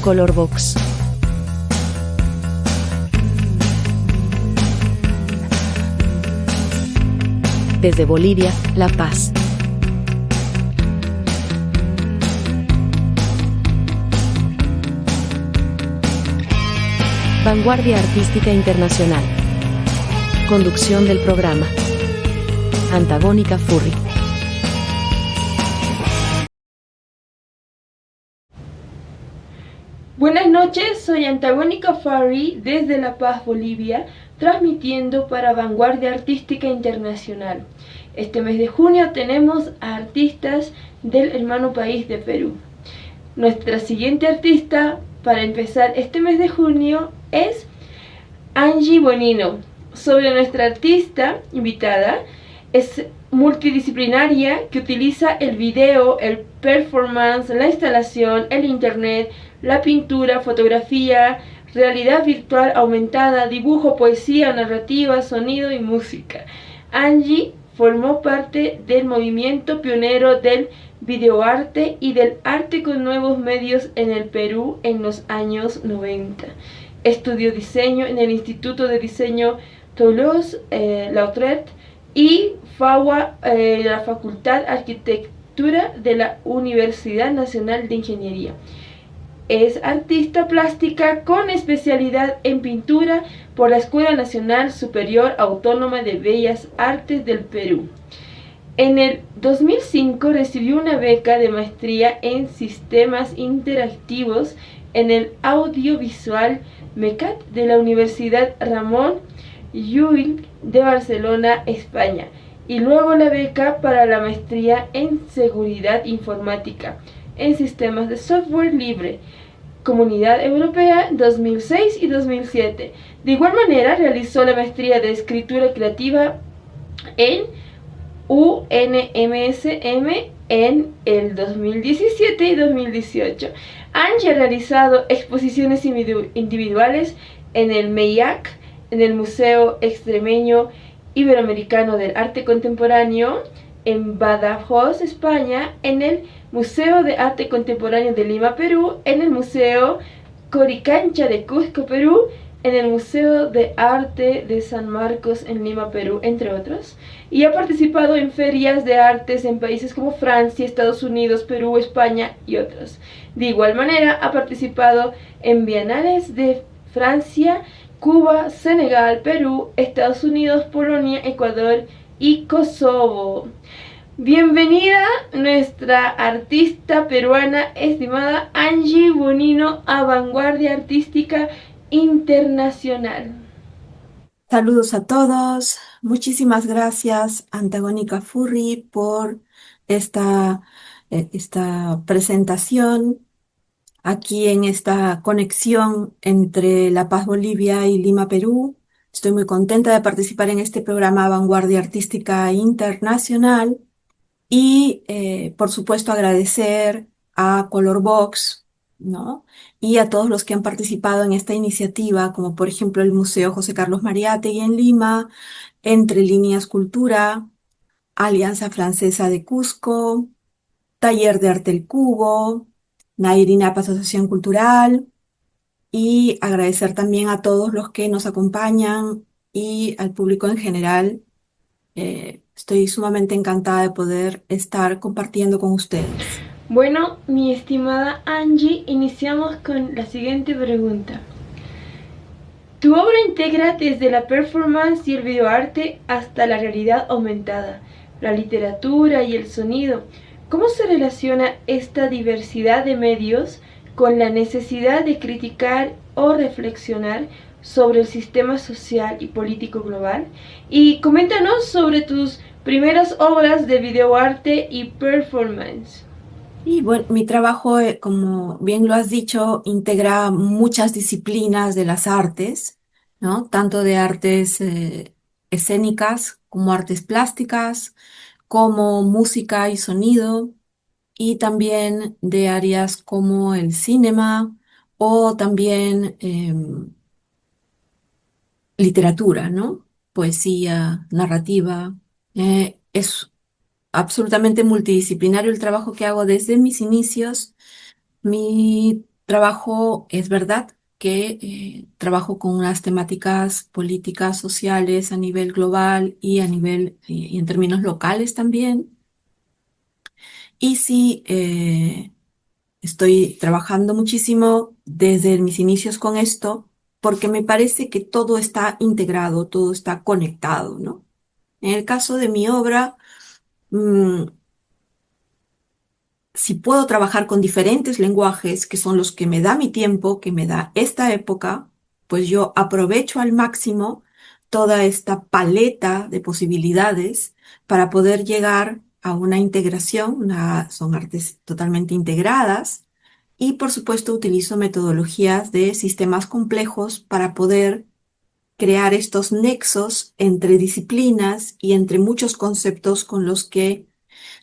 Colorbox. Desde Bolivia, La Paz. Vanguardia Artística Internacional. Conducción del programa: Antagónica Furry. Buenas noches, soy Antagónica Furry desde La Paz, Bolivia, transmitiendo para Vanguardia Artística Internacional. Este mes de junio tenemos a artistas del hermano país de Perú. Nuestra siguiente artista para empezar este mes de junio es Angie Bonino. Sobre nuestra artista invitada, es multidisciplinaria que utiliza el video, el performance, la instalación, el internet, la pintura, fotografía, realidad virtual aumentada, dibujo, poesía, narrativa, sonido y música. Angie formó parte del movimiento pionero del videoarte y del arte con nuevos medios en el Perú en los años 90. Estudió diseño en el Instituto de Diseño Toulouse-Lautrec y FAWA, la Facultad de Arquitectura de la Universidad Nacional de Ingeniería. Es artista plástica con especialidad en pintura por la Escuela Nacional Superior Autónoma de Bellas Artes del Perú. En el 2005 recibió una beca de maestría en sistemas interactivos en el audiovisual MECAT de la Universidad Ramón Llull de Barcelona, España, y luego la beca para la maestría en seguridad informática en sistemas de software libre, Comunidad Europea 2006 y 2007. De igual manera realizó la maestría de escritura creativa en UNMSM en el 2017 y 2018. Angie ha realizado exposiciones individuales en el MEIAC, en el Museo Extremeño Iberoamericano del Arte Contemporáneo, en Badajoz, España, en el Museo de Arte Contemporáneo de Lima, Perú, en el Museo Coricancha de Cusco, Perú, en el Museo de Arte de San Marcos en Lima, Perú, entre otros. Y ha participado en ferias de artes en países como Francia, Estados Unidos, Perú, España y otros. De igual manera, ha participado en bienales de Francia, Cuba, Senegal, Perú, Estados Unidos, Polonia, Ecuador y Kosovo. Bienvenida nuestra artista peruana estimada Angie Bonino a Vanguardia Artística Internacional. Saludos a todos. Muchísimas gracias, Antagónica Furry, por esta presentación aquí en esta conexión entre La Paz, Bolivia y Lima, Perú. Estoy muy contenta de participar en este programa Vanguardia Artística Internacional y, por supuesto, agradecer a Colorbox, ¿no? Y a todos los que han participado en esta iniciativa, como por ejemplo el Museo José Carlos Mariátegui en Lima, Entre Líneas Cultura, Alianza Francesa de Cusco, Taller de Arte El Cubo, Nairinapa Asociación Cultural, y agradecer también a todos los que nos acompañan y al público en general. Estoy sumamente encantada de poder estar compartiendo con ustedes. Bueno, mi estimada Angie, iniciamos con la siguiente pregunta. Tu obra integra desde la performance y el videoarte hasta la realidad aumentada, la literatura y el sonido. ¿Cómo se relaciona esta diversidad de medios con la necesidad de criticar o reflexionar sobre el sistema social y político global? Y coméntanos sobre tus primeras obras de videoarte y performance. Y bueno, mi trabajo, como bien lo has dicho, integra muchas disciplinas de las artes, ¿no? Tanto de artes escénicas como artes plásticas, como música y sonido, y también de áreas como el cinema o también literatura, ¿no? Poesía, narrativa. Es absolutamente multidisciplinario el trabajo que hago desde mis inicios. Mi Trabajo, es verdad que trabajo con unas temáticas políticas, sociales a nivel global y a nivel y en términos locales también. Y sí, estoy trabajando muchísimo desde mis inicios con esto, porque me parece que todo está integrado, todo está conectado, ¿no? En el caso de mi obra, mm, si puedo trabajar con diferentes lenguajes, que son los que me da mi tiempo, que me da esta época, pues yo aprovecho al máximo toda esta paleta de posibilidades para poder llegar a una integración, son artes totalmente integradas, y por supuesto utilizo metodologías de sistemas complejos para poder crear estos nexos entre disciplinas y entre muchos conceptos con los que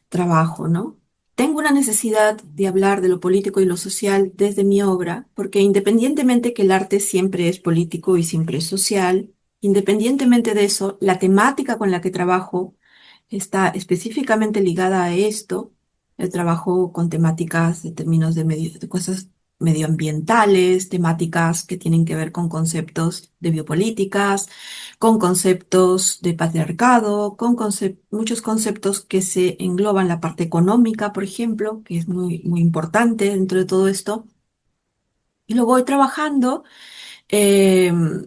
trabajo, ¿no? Tengo una necesidad de hablar de lo político y lo social desde mi obra, porque independientemente que el arte siempre es político y siempre es social, independientemente de eso, la temática con la que trabajo está específicamente ligada a esto. El trabajo con temáticas de términos de cosas medioambientales, temáticas que tienen que ver con conceptos de biopolíticas, con conceptos de patriarcado, con muchos conceptos que se engloban la parte económica, por ejemplo, que es muy importante dentro de todo esto. Y lo voy trabajando. em,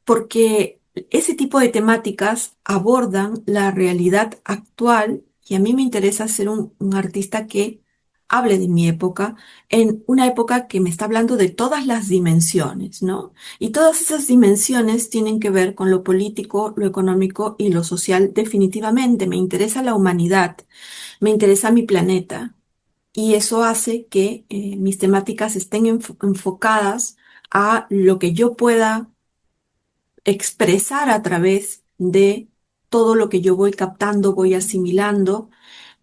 Porque ese tipo de temáticas abordan la realidad actual y a mí me interesa ser un artista que hable de mi época, en una época que me está hablando de todas las dimensiones, ¿no? Y todas esas dimensiones tienen que ver con lo político, lo económico y lo social definitivamente. Me interesa la humanidad, me interesa mi planeta y eso hace que mis temáticas estén enfocadas a lo que yo pueda expresar a través de todo lo que yo voy captando, voy asimilando.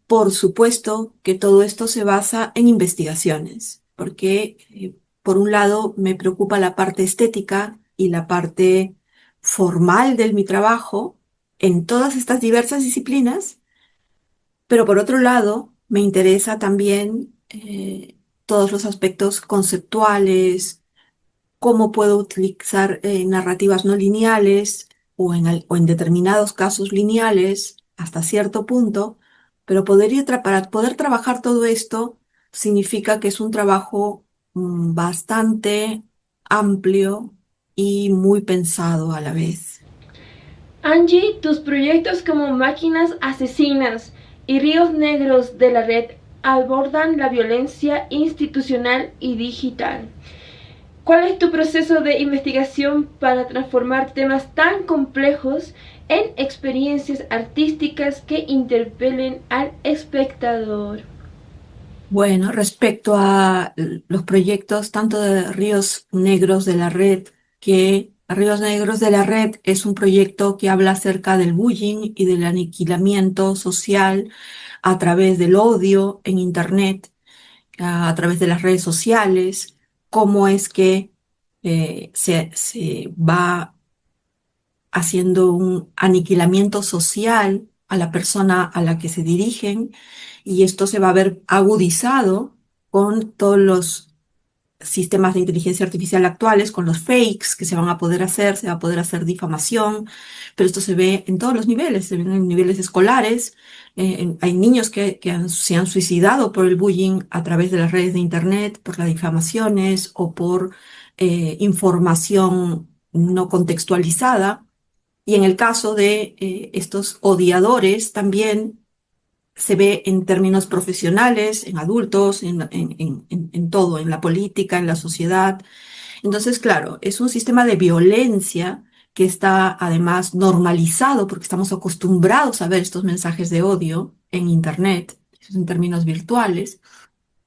Por supuesto que todo esto se basa en investigaciones, porque por un lado me preocupa la parte estética y la parte formal de mi trabajo en todas estas diversas disciplinas, pero por otro lado me interesa también todos los aspectos conceptuales, cómo puedo utilizar narrativas no lineales o en determinados casos lineales hasta cierto punto, pero para poder trabajar todo esto significa que es un trabajo bastante amplio y muy pensado a la vez. Angie, tus proyectos como Máquinas Asesinas y Ríos Negros de la Red abordan la violencia institucional y digital. ¿Cuál es tu proceso de investigación para transformar temas tan complejos en experiencias artísticas que interpelen al espectador? Bueno, respecto a los proyectos tanto de Ríos Negros de la Red, que Ríos Negros de la Red es un proyecto que habla acerca del bullying y del aniquilamiento social a través del odio en Internet, a través de las redes sociales, cómo es que se va haciendo un aniquilamiento social a la persona a la que se dirigen y esto se va a ver agudizado con todos los sistemas de inteligencia artificial actuales, con los fakes que se van a poder hacer, se va a poder hacer difamación, pero esto se ve en todos los niveles, se ve en niveles escolares, hay niños se han suicidado por el bullying a través de las redes de Internet, por las difamaciones o por información no contextualizada. Y en el caso de estos odiadores, también se ve en términos profesionales, en adultos, en todo, en la política, en la sociedad. Entonces, claro, es un sistema de violencia que está además normalizado porque estamos acostumbrados a ver estos mensajes de odio en Internet, en términos virtuales.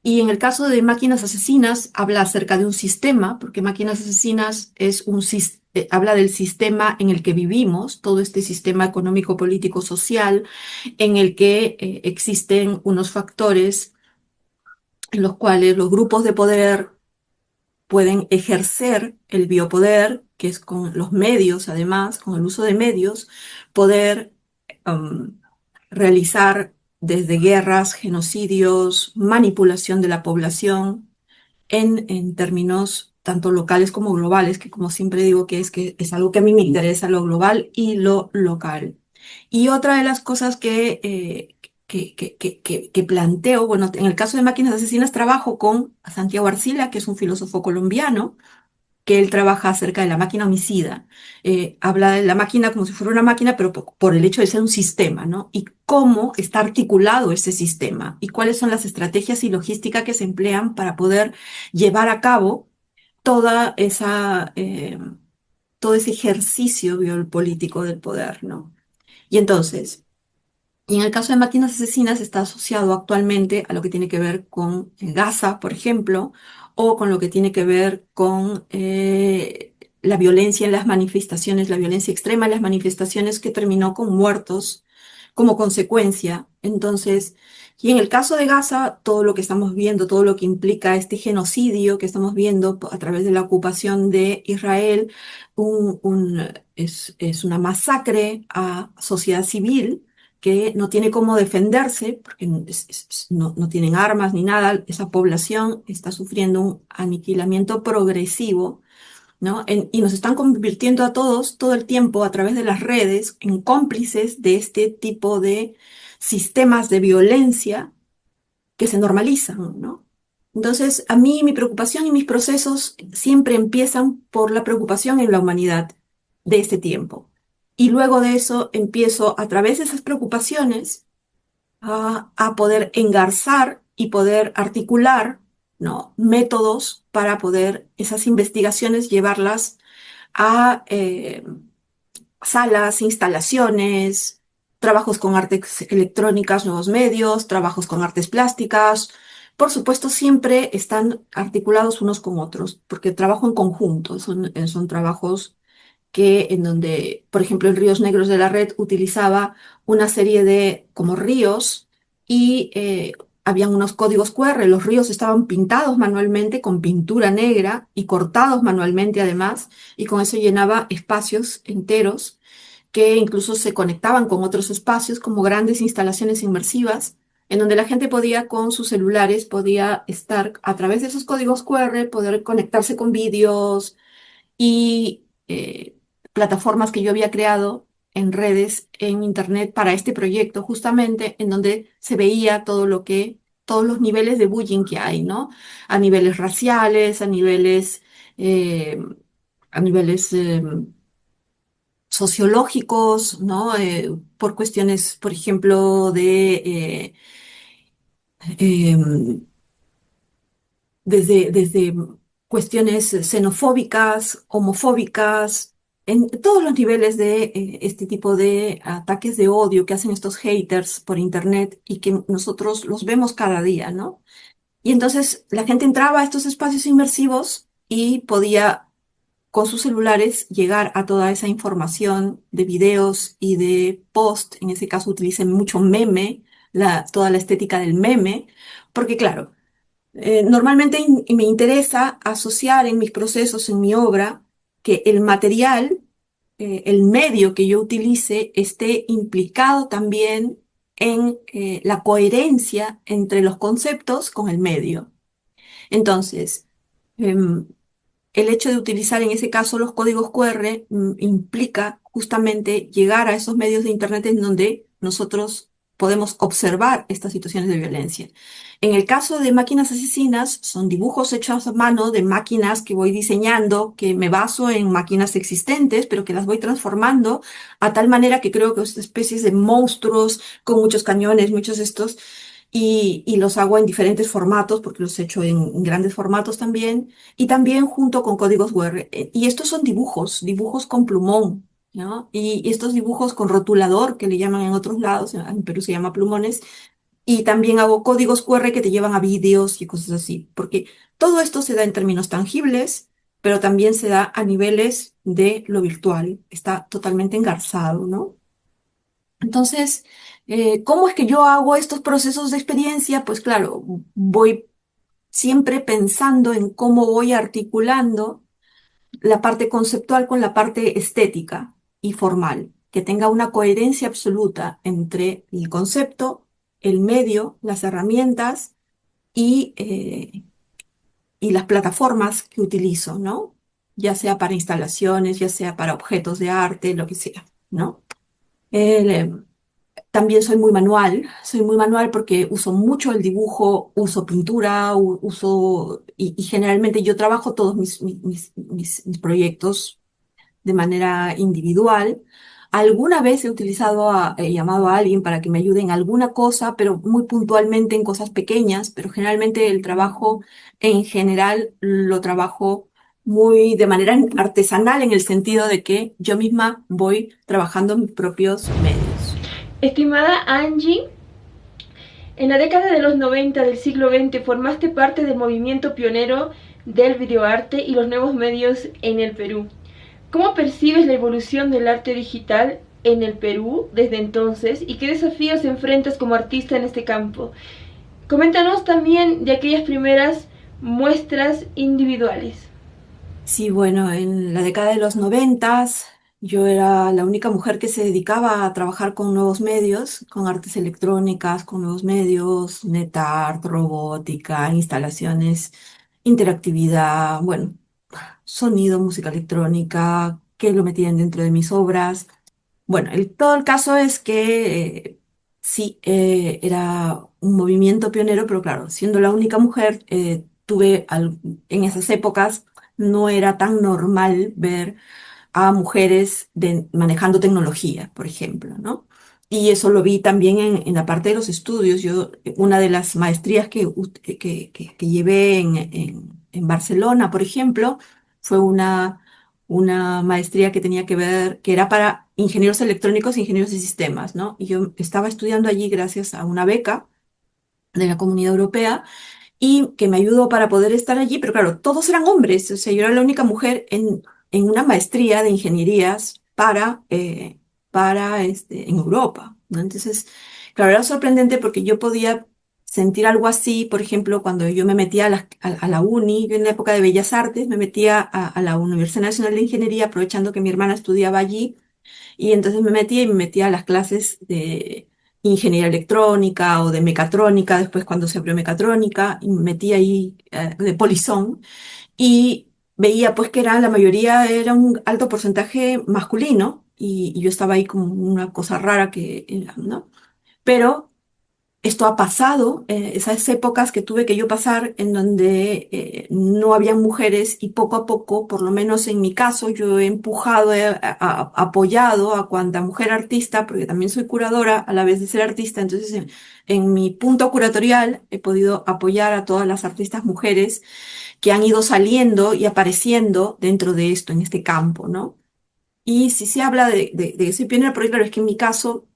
Y en el caso de Máquinas Asesinas, habla acerca de un sistema, porque Máquinas Asesinas habla del sistema en el que vivimos, todo este sistema económico, político, social, en el que existen unos factores en los cuales los grupos de poder pueden ejercer el biopoder, que es con los medios, además, con el uso de medios, poder um, realizar desde guerras, genocidios, manipulación de la población, en términos tanto locales como globales, que como siempre digo que es algo que a mí me interesa, lo global y lo local. Y otra de las cosas que planteo, bueno, en el caso de Máquinas Asesinas trabajo con Santiago Arcila, que es un filósofo colombiano, que él trabaja acerca de la máquina homicida. Habla de la máquina como si fuera una máquina, pero por el hecho de ser un sistema, ¿no? Y cómo está articulado ese sistema y cuáles son las estrategias y logística que se emplean para poder llevar a cabo toda todo ese ejercicio biopolítico del poder, ¿no? Y entonces, y en el caso de máquinas asesinas está asociado actualmente a lo que tiene que ver con Gaza, por ejemplo, o con lo que tiene que ver con la violencia en las manifestaciones, la violencia extrema en las manifestaciones que terminó con muertos como consecuencia. Entonces, y en el caso de Gaza, todo lo que estamos viendo, todo lo que implica este genocidio que estamos viendo a través de la ocupación de Israel, es una masacre a sociedad civil que no tiene cómo defenderse, porque no tienen armas ni nada, esa población está sufriendo un aniquilamiento progresivo, ¿no? Y nos están convirtiendo a todos todo el tiempo a través de las redes en cómplices de este tipo de sistemas de violencia que se normalizan, ¿no? Entonces, a mí mi preocupación y mis procesos siempre empiezan por la preocupación en la humanidad de este tiempo. Y luego de eso empiezo a través de esas preocupaciones a poder engarzar y poder articular, ¿no? Métodos para poder esas investigaciones llevarlas a salas, instalaciones, trabajos con artes electrónicas, nuevos medios, trabajos con artes plásticas. Por supuesto, siempre están articulados unos con otros, porque trabajo en conjunto, son trabajos en donde, por ejemplo, en Ríos Negros de la Red utilizaba una serie de como ríos y habían unos códigos QR. Los ríos estaban pintados manualmente con pintura negra y cortados manualmente además, y con eso llenaba espacios enteros que incluso se conectaban con otros espacios como grandes instalaciones inmersivas en donde la gente podía con sus celulares, podía estar a través de esos códigos QR, poder conectarse con vídeos y plataformas que yo había creado en redes, en internet para este proyecto, justamente en donde se veía todos los niveles de bullying que hay, ¿no? A niveles raciales, eh, a niveles sociológicos, ¿no? Por cuestiones, por ejemplo, em, desde cuestiones xenofóbicas, homofóbicas, en todos los niveles de este tipo de ataques de odio que hacen estos haters por internet y que nosotros los vemos cada día, ¿no? Y entonces la gente entraba a estos espacios inmersivos y podía con sus celulares llegar a toda esa información de videos y de post. En ese caso utilicen mucho meme, toda la estética del meme, porque claro, normalmente me interesa asociar en mis procesos, en mi obra, que el material, el medio que yo utilice esté implicado también en la coherencia entre los conceptos con el medio. Entonces, em, el hecho de utilizar en ese caso los códigos QR implica justamente llegar a esos medios de Internet en donde nosotros podemos observar estas situaciones de violencia. En el caso de máquinas asesinas, son dibujos hechos a mano de máquinas que voy diseñando, que me baso en máquinas existentes, pero que las voy transformando a tal manera que creo que son especies de monstruos con muchos cañones, muchos estos, y los hago en diferentes formatos, porque los he hecho en grandes formatos también y también junto con códigos QR. Y estos son dibujos con plumón, ¿no? Y estos dibujos con rotulador, que le llaman en otros lados, en Perú se llama plumones, y también hago códigos QR que te llevan a vídeos y cosas así, porque todo esto se da en términos tangibles, pero también se da a niveles de lo virtual, está totalmente engarzado, ¿no? Entonces, ¿cómo es que yo hago estos procesos de experiencia? Pues claro, voy siempre pensando en cómo voy articulando la parte conceptual con la parte estética y formal, que tenga una coherencia absoluta entre el concepto, el medio, las herramientas y, y las plataformas que utilizo, ¿no? Ya sea para instalaciones, ya sea para objetos de arte, lo que sea, ¿no? El, También soy muy manual porque uso mucho el dibujo, uso pintura, y generalmente yo trabajo todos mis proyectos de manera individual. Alguna vez he llamado a alguien para que me ayude en alguna cosa, pero muy puntualmente en cosas pequeñas, pero generalmente el trabajo en general lo trabajo muy de manera artesanal en el sentido de que yo misma voy trabajando mis propios medios. Estimada Angie, en la década de los 90 del siglo XX formaste parte del movimiento pionero del videoarte y los nuevos medios en el Perú. ¿Cómo percibes la evolución del arte digital en el Perú desde entonces y qué desafíos enfrentas como artista en este campo? Coméntanos también de aquellas primeras muestras individuales. Sí, bueno, en la década de los 90 yo era la única mujer que se dedicaba a trabajar con nuevos medios, con artes electrónicas, con nuevos medios, NetArt, robótica, instalaciones, interactividad, bueno, sonido, música electrónica, que lo metían dentro de mis obras. Bueno, todo el caso es que sí, era un movimiento pionero, pero claro, siendo la única mujer, en esas épocas no era tan normal ver a mujeres manejando tecnología, por ejemplo, ¿no? Y eso lo vi también en la parte de los estudios. Una de las maestrías que llevé en Barcelona, por ejemplo, fue una maestría que tenía que ver, que era para ingenieros electrónicos e ingenieros de sistemas, ¿no? Y yo estaba estudiando allí gracias a una beca de la Comunidad Europea y que me ayudó para poder estar allí, pero claro, todos eran hombres, o sea, yo era la única mujer en una maestría de ingenierías en Europa, ¿no? Entonces, claro, era sorprendente porque yo podía sentir algo así, por ejemplo, cuando yo me metía a la uni, yo en la época de Bellas Artes, me metía a la Universidad Nacional de Ingeniería, aprovechando que mi hermana estudiaba allí, y entonces me metía a las clases de ingeniería electrónica o de mecatrónica, después cuando se abrió mecatrónica, y me metí ahí de polizón y veía pues que la mayoría era un alto porcentaje masculino y yo estaba ahí como una cosa rara que era, ¿no? Pero esto ha pasado, esas épocas que tuve que yo pasar en donde no había mujeres y poco a poco, por lo menos en mi caso, yo he empujado, apoyado a cuanta mujer artista, porque también soy curadora a la vez de ser artista, entonces en mi punto curatorial he podido apoyar a todas las artistas mujeres que han ido saliendo y apareciendo dentro de esto, en este campo, ¿no? Y si se habla de que soy pionera, porque claro, es que en mi caso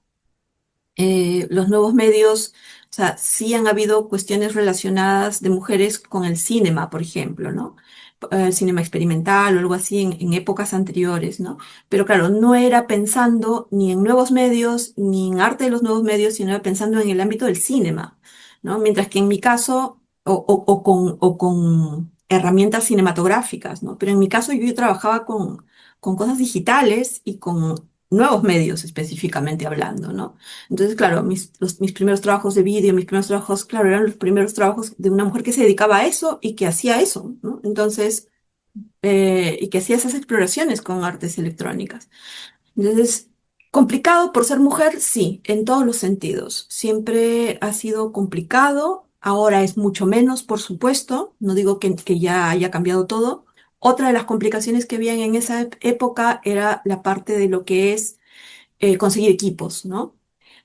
los nuevos medios, o sea, sí han habido cuestiones relacionadas de mujeres con el cinema, por ejemplo, ¿no? Cinema experimental o algo así en épocas anteriores, ¿no? Pero claro, no era pensando ni en nuevos medios, ni en arte de los nuevos medios, sino era pensando en el ámbito del cinema, ¿no? Mientras que en mi caso, o con herramientas cinematográficas, ¿no? Pero en mi caso yo trabajaba con cosas digitales y con nuevos medios específicamente hablando, ¿no? Entonces, claro, mis primeros trabajos de vídeo, mis primeros trabajos, claro, eran los primeros trabajos de una mujer que se dedicaba a eso y que hacía eso, ¿no? Entonces, y que hacía esas exploraciones con artes electrónicas. Entonces, complicado por ser mujer, sí, en todos los sentidos. Siempre ha sido complicado, ahora es mucho menos, por supuesto, no digo que ya haya cambiado todo. Otra de las complicaciones que habían en esa época era la parte de lo que es conseguir equipos, ¿no?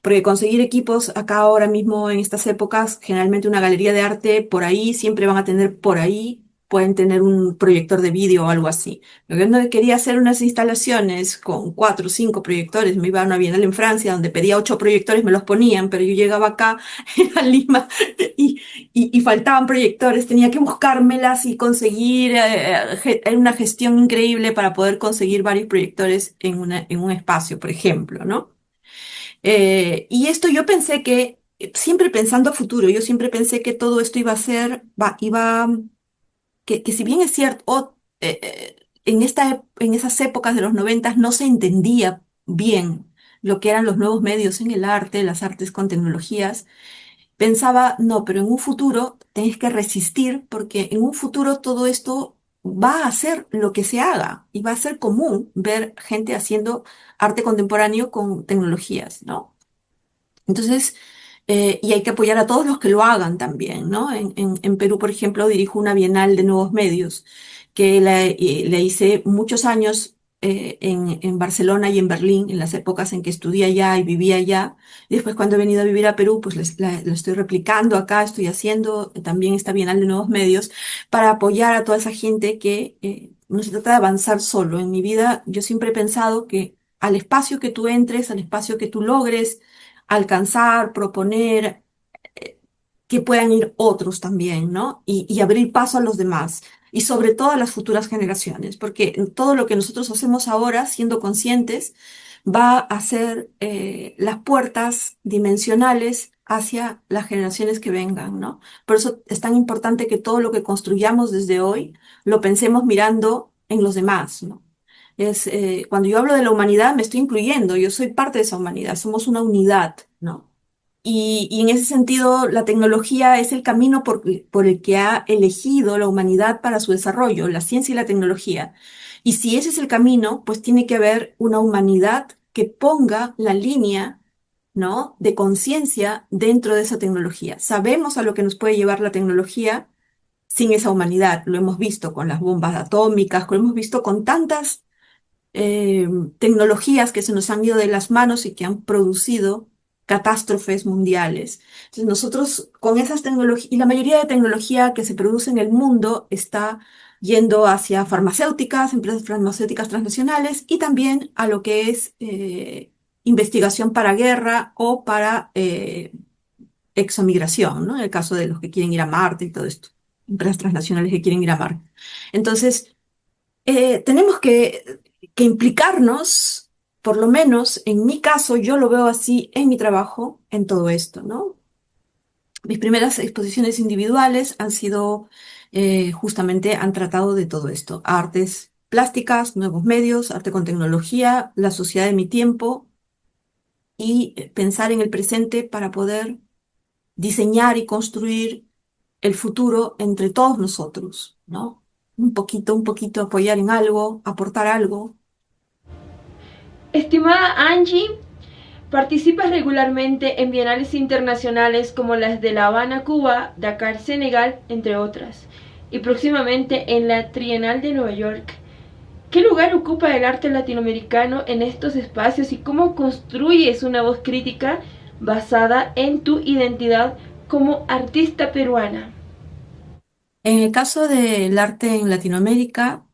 Porque conseguir equipos acá ahora mismo en estas épocas, generalmente una galería de arte por ahí, siempre van a tener por ahí, pueden tener un proyector de vídeo o algo así. Lo que yo no quería hacer unas instalaciones con 4 o 5 proyectores, me iba a una bienal en Francia donde pedía 8 proyectores, me los ponían, pero yo llegaba acá a Lima y, y faltaban proyectores, tenía que buscármelas y conseguir, era una gestión increíble para poder conseguir varios proyectores en un espacio, por ejemplo, ¿no? Y esto yo pensé siempre pensando a futuro, yo siempre pensé que todo esto iba a ser, que si bien es cierto, en esas épocas de los 90 no se entendía bien lo que eran los nuevos medios en el arte, las artes con tecnologías, pensaba, no, pero en un futuro tenés que resistir porque en un futuro todo esto va a ser lo que se haga y va a ser común ver gente haciendo arte contemporáneo con tecnologías, ¿no? Entonces, y hay que apoyar a todos los que lo hagan también, ¿no? En Perú, por ejemplo, dirijo una Bienal de Nuevos Medios, que la hice muchos años en Barcelona y en Berlín, en las épocas en que estudié allá y vivía allá. Y después, cuando he venido a vivir a Perú, pues la estoy replicando acá, estoy haciendo también esta Bienal de Nuevos Medios para apoyar a toda esa gente que no se trata de avanzar solo. En mi vida, yo siempre he pensado que al espacio que tú entres, al espacio que tú logres, alcanzar, proponer, que puedan ir otros también, ¿no? Y abrir paso a los demás. Y sobre todo a las futuras generaciones, porque todo lo que nosotros hacemos ahora, siendo conscientes, va a ser las puertas dimensionales hacia las generaciones que vengan, ¿no? Por eso es tan importante que todo lo que construyamos desde hoy lo pensemos mirando en los demás, ¿no? Cuando yo hablo de la humanidad, me estoy incluyendo, yo soy parte de esa humanidad, somos una unidad, ¿no? Y en ese sentido, la tecnología es el camino por el que ha elegido la humanidad para su desarrollo, la ciencia y la tecnología. Y si ese es el camino, pues tiene que haber una humanidad que ponga la línea, ¿no?, de conciencia dentro de esa tecnología. Sabemos a lo que nos puede llevar la tecnología sin esa humanidad. Lo hemos visto con las bombas atómicas, lo hemos visto con tantas eh, tecnologías que se nos han ido de las manos y que han producido catástrofes mundiales. Entonces nosotros con esas tecnologías, y la mayoría de tecnología que se produce en el mundo está yendo hacia farmacéuticas, empresas farmacéuticas transnacionales y también a lo que es investigación para guerra o para exomigración, ¿no? En el caso de los que quieren ir a Marte y todo esto, empresas transnacionales que quieren ir a Marte. Entonces, tenemos que implicarnos, por lo menos en mi caso, yo lo veo así en mi trabajo, en todo esto, ¿no? Mis primeras exposiciones individuales han sido, justamente, han tratado de todo esto, artes plásticas, nuevos medios, arte con tecnología, la sociedad de mi tiempo y pensar en el presente para poder diseñar y construir el futuro entre todos nosotros, ¿no? Un poquito apoyar en algo, aportar algo. Estimada Angie, participas regularmente en bienales internacionales como las de La Habana, Cuba, Dakar, Senegal, entre otras, y próximamente en la Trienal de Nueva York. ¿Qué lugar ocupa el arte latinoamericano en estos espacios y cómo construyes una voz crítica basada en tu identidad como artista peruana? En el caso del arte en Latinoamérica,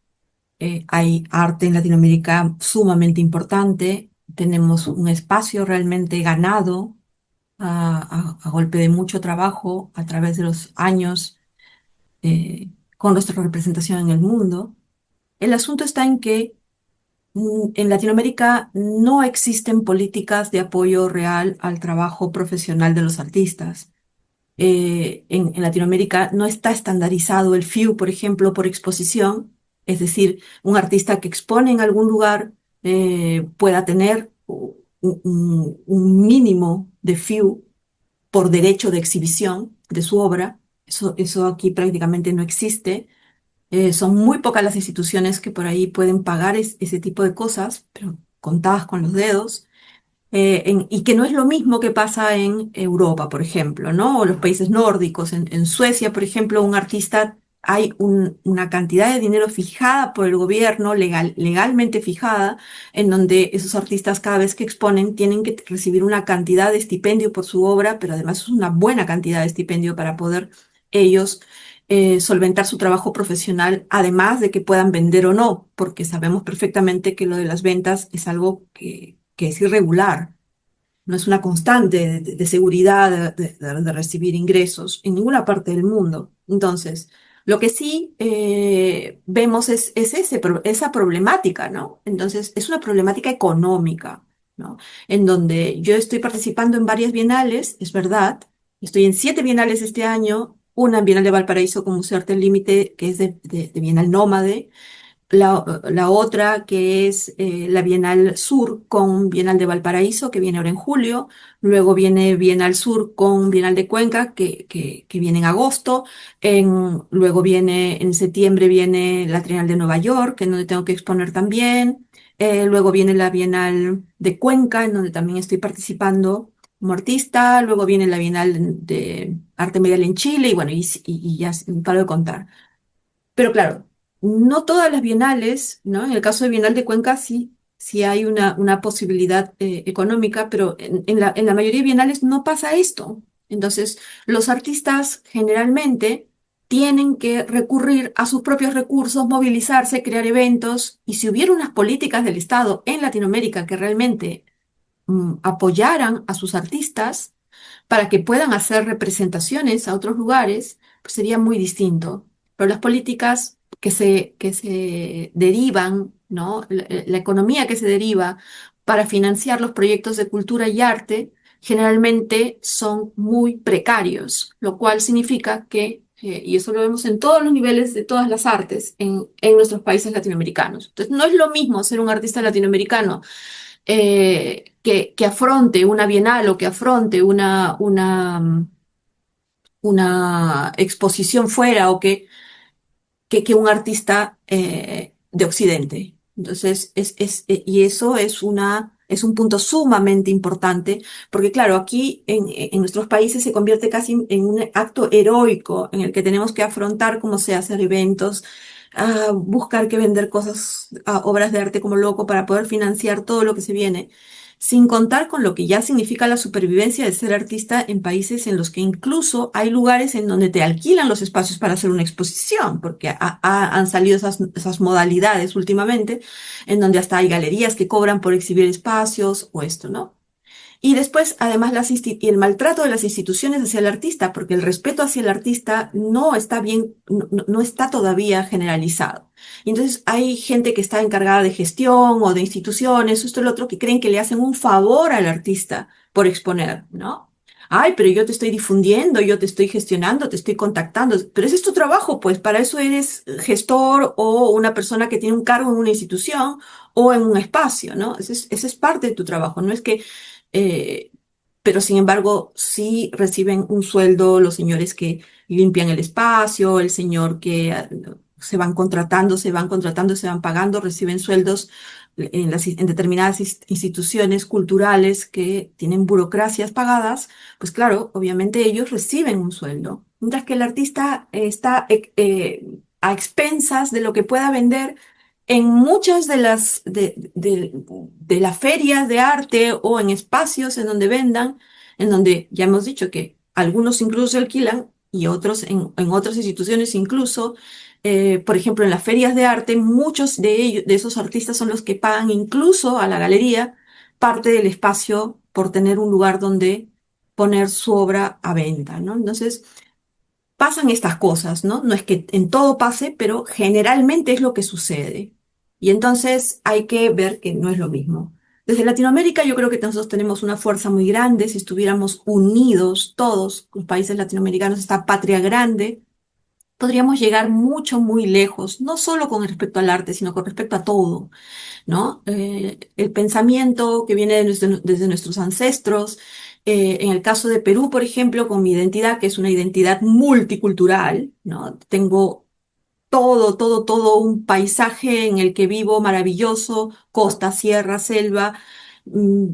hay arte en Latinoamérica sumamente importante. Tenemos un espacio realmente ganado a golpe de mucho trabajo a través de los años con nuestra representación en el mundo. El asunto está en que en Latinoamérica no existen políticas de apoyo real al trabajo profesional de los artistas. En Latinoamérica no está estandarizado el FIU, por ejemplo, por exposición, es decir, un artista que expone en algún lugar pueda tener un mínimo de FIU por derecho de exhibición de su obra. Eso aquí prácticamente no existe. Son muy pocas las instituciones que por ahí pueden pagar ese tipo de cosas, pero contadas con los dedos. Y que no es lo mismo que pasa en Europa, por ejemplo, ¿no? O los países nórdicos. En Suecia, por ejemplo, un artista, hay una cantidad de dinero fijada por el gobierno, legalmente fijada, en donde esos artistas cada vez que exponen tienen que recibir una cantidad de estipendio por su obra, pero además es una buena cantidad de estipendio para poder ellos solventar su trabajo profesional, además de que puedan vender o no, porque sabemos perfectamente que lo de las ventas es algo que es irregular, no es una constante de seguridad de recibir ingresos en ninguna parte del mundo. Entonces, lo que sí vemos es esa problemática, ¿no? Entonces, es una problemática económica, ¿no? En donde yo estoy participando en varias bienales, es verdad, estoy en 7 bienales este año, una en Bienal de Valparaíso con Museo Arte del Límite, que es de Bienal Nómade, la otra que es la Bienal Sur con Bienal de Valparaíso, que viene ahora en julio. Luego viene Bienal Sur con Bienal de Cuenca, que viene en agosto. Luego viene en septiembre viene la Trienal de Nueva York, en donde tengo que exponer también. Luego viene la Bienal de Cuenca, en donde también estoy participando como artista. Luego viene la Bienal de Arte Medial en Chile, y bueno, y ya paro de contar. Pero claro, no todas las bienales, ¿no? En el caso de Bienal de Cuenca sí hay una posibilidad económica, pero en la mayoría de bienales no pasa esto. Entonces, los artistas generalmente tienen que recurrir a sus propios recursos, movilizarse, crear eventos, y si hubiera unas políticas del Estado en Latinoamérica que realmente apoyaran a sus artistas para que puedan hacer representaciones a otros lugares, pues sería muy distinto. Pero las políticas que se derivan, ¿no? La economía que se deriva para financiar los proyectos de cultura y arte generalmente son muy precarios, lo cual significa que, y eso lo vemos en todos los niveles de todas las artes en nuestros países latinoamericanos. Entonces, no es lo mismo ser un artista latinoamericano que afronte una bienal o que afronte una exposición fuera o que un artista de Occidente. Entonces, y eso es un punto sumamente importante, porque claro, aquí en nuestros países se convierte casi en un acto heroico en el que tenemos que afrontar cómo se hacer eventos, buscar que vender cosas, obras de arte como loco para poder financiar todo lo que se viene, sin contar con lo que ya significa la supervivencia de ser artista en países en los que incluso hay lugares en donde te alquilan los espacios para hacer una exposición, porque han salido esas modalidades últimamente, en donde hasta hay galerías que cobran por exhibir espacios o esto, ¿no? Y después, además, y el maltrato de las instituciones hacia el artista, porque el respeto hacia el artista no está bien, no está todavía generalizado. Y entonces hay gente que está encargada de gestión o de instituciones, esto y lo otro, que creen que le hacen un favor al artista por exponer, ¿no? Ay, pero yo te estoy difundiendo, yo te estoy gestionando, te estoy contactando, pero ese es tu trabajo, pues para eso eres gestor o una persona que tiene un cargo en una institución o en un espacio, ¿no? Ese es parte de tu trabajo, no es que eh, pero sin embargo, sí reciben un sueldo los señores que limpian el espacio, el señor que se van contratando, se van pagando, reciben sueldos en determinadas instituciones culturales que tienen burocracias pagadas, pues claro, obviamente ellos reciben un sueldo. Mientras que el artista está a expensas de lo que pueda vender en muchas de las ferias de arte o en espacios en donde vendan, en donde ya hemos dicho que algunos incluso se alquilan y otros en otras instituciones incluso, por ejemplo, en las ferias de arte, muchos de ellos, de esos artistas son los que pagan incluso a la galería parte del espacio por tener un lugar donde poner su obra a venta, ¿no? Entonces, pasan estas cosas, ¿no? No es que en todo pase, pero generalmente es lo que sucede. Y entonces hay que ver que no es lo mismo. Desde Latinoamérica yo creo que nosotros tenemos una fuerza muy grande. Si estuviéramos unidos todos los países latinoamericanos, esta patria grande, podríamos llegar mucho, muy lejos, no solo con respecto al arte, sino con respecto a todo, ¿no? El pensamiento que viene desde nuestros ancestros. En el caso de Perú, por ejemplo, con mi identidad, que es una identidad multicultural, ¿no? Tengo todo un paisaje en el que vivo maravilloso, costa, sierra, selva, mm,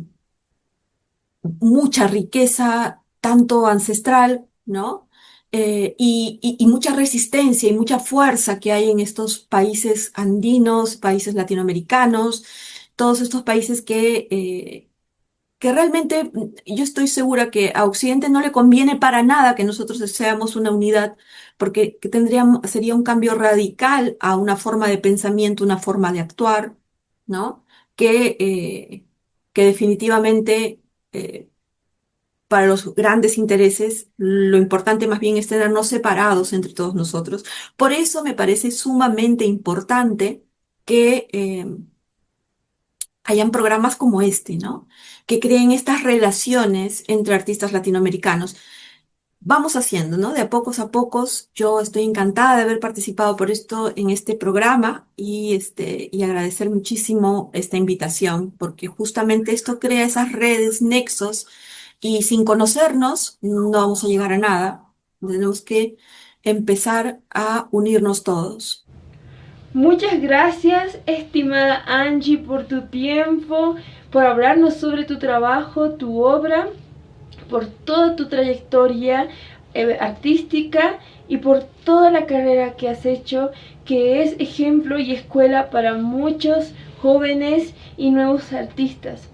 mucha riqueza, tanto ancestral, ¿no? Y mucha resistencia y mucha fuerza que hay en estos países andinos, países latinoamericanos, todos estos países que realmente yo estoy segura que a Occidente no le conviene para nada que nosotros seamos una unidad, porque sería un cambio radical a una forma de pensamiento, una forma de actuar, ¿no? Que, eh, que definitivamente para los grandes intereses, lo importante más bien es tenernos separados entre todos nosotros. Por eso me parece sumamente importante que hayan programas como este, ¿no? Que creen estas relaciones entre artistas latinoamericanos. vamos haciendo, ¿no? De a pocos. Yo estoy encantada de haber participado por esto en este programa y agradecer muchísimo esta invitación, porque justamente esto crea esas redes, nexos, y sin conocernos no vamos a llegar a nada. Tenemos que empezar a unirnos todos. Muchas gracias, estimada Angie, por tu tiempo, por hablarnos sobre tu trabajo, tu obra, por toda tu trayectoria artística y por toda la carrera que has hecho, que es ejemplo y escuela para muchos jóvenes y nuevos artistas.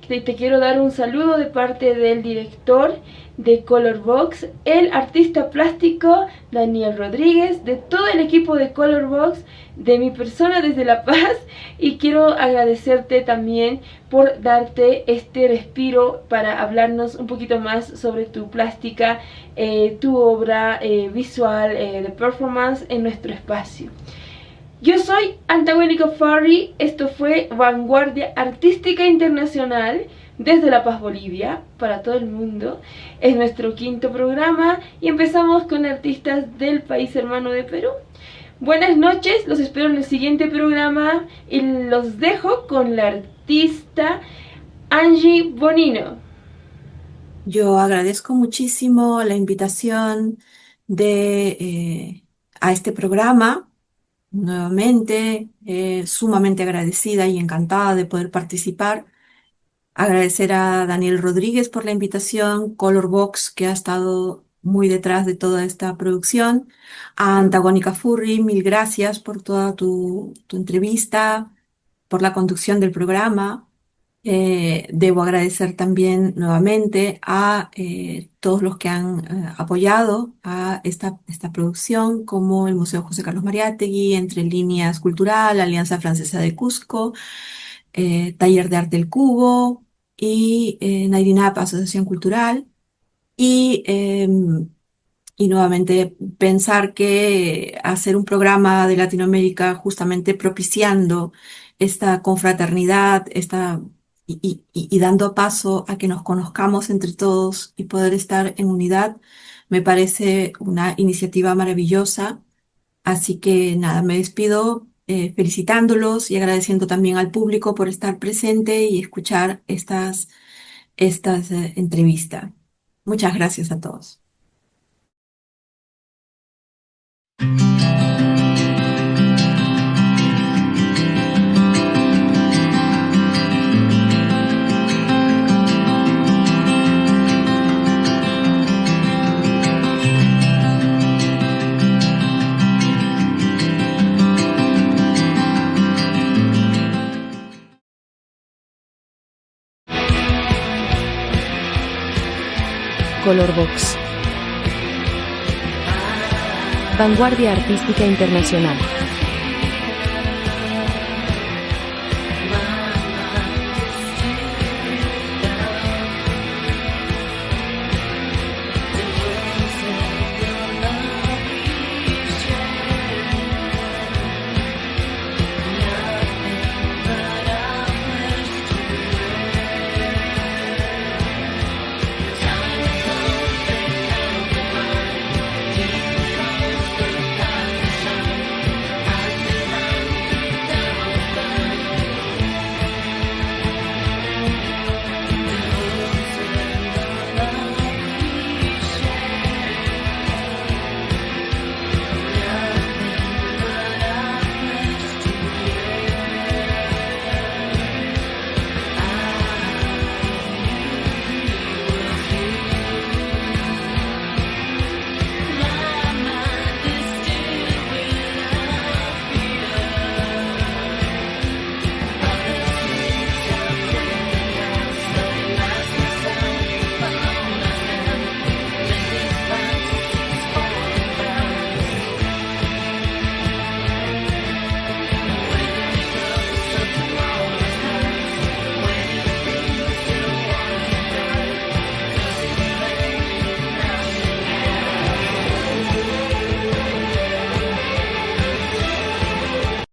Te quiero dar un saludo de parte del director de Colorbox, el artista plástico Daniel Rodríguez, de todo el equipo de Colorbox, de mi persona desde La Paz, y quiero agradecerte también por darte este respiro para hablarnos un poquito más sobre tu plástica, tu obra visual de performance en nuestro espacio. Yo soy Antagónica Furry, esto fue Vanguardia Artística Internacional desde La Paz, Bolivia, para todo el mundo. Es nuestro 5º programa y empezamos con artistas del país hermano de Perú. Buenas noches, los espero en el siguiente programa y los dejo con la artista Angie Bonino. Yo agradezco muchísimo la invitación a este programa. Nuevamente, sumamente agradecida y encantada de poder participar. Agradecer a Daniel Rodríguez por la invitación, Colorbox, que ha estado muy detrás de toda esta producción. A Antagónica Furry, mil gracias por toda tu entrevista, por la conducción del programa. Debo agradecer también nuevamente a todos los que han apoyado a esta producción, como el Museo José Carlos Mariátegui, Entre Líneas Cultural, Alianza Francesa de Cusco, Taller de Arte El Cubo y Nairinap, Asociación Cultural. Y nuevamente pensar que hacer un programa de Latinoamérica justamente propiciando esta confraternidad, y dando paso a que nos conozcamos entre todos y poder estar en unidad, me parece una iniciativa maravillosa. Así que nada, me despido felicitándolos y agradeciendo también al público por estar presente y escuchar estas entrevistas. Muchas gracias a todos. Colorbox. Vanguardia Artística Internacional.